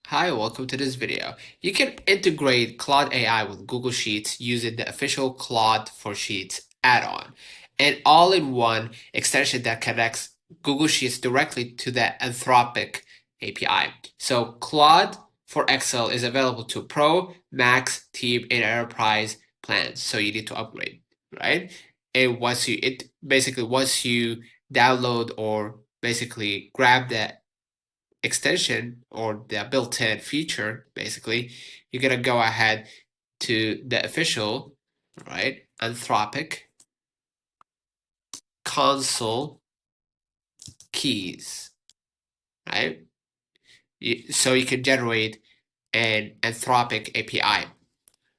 Hi, welcome to this video. You can integrate Claude AI with Google Sheets using the official Claude for Sheets add-on, an all-in-one extension that connects Google Sheets directly to the Anthropic API. So Claude for Excel is available to Pro, Max, Team, and Enterprise plans. So you need to upgrade, right? And once you download or basically grab that extension or the built-in feature, basically, you're gonna go ahead to the official, right, Anthropic Console keys, right? So you can generate an Anthropic API,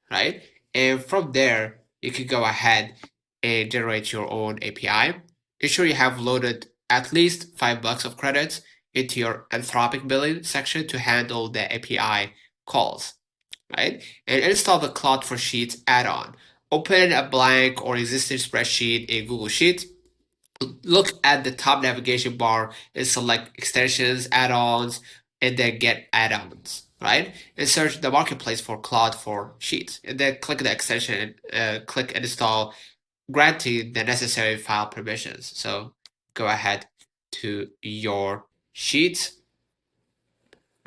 right? And from there, you can go ahead and generate your own API. Ensure you have loaded at least $5 of credits into your Anthropic billing section to handle the API calls, right? And install the Claude for Sheets add-on. Open a blank or existing spreadsheet in Google Sheets. Look at the top navigation bar and select extensions, add-ons, and then get add-ons, right? And search the marketplace for Claude for Sheets. And then click the extension and click install, granting the necessary file permissions. So go ahead to your Sheets,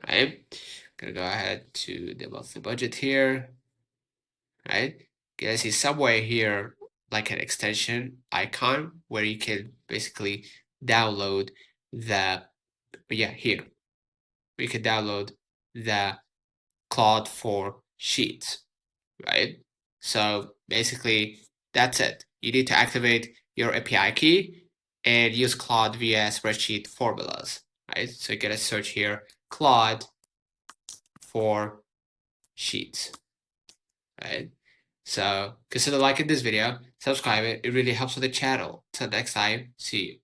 right? Gonna go ahead to the monthly budget here, right? You guys see somewhere here like an extension icon where you can basically download the, yeah, here. We can download the Claude for Sheets, right? So basically that's it. You need to activate your API key and use Claude via spreadsheet formulas, right? So you gotta search here, Claude for Sheets, right? So consider liking this video, subscribe it really helps with the channel. Till next time, see you.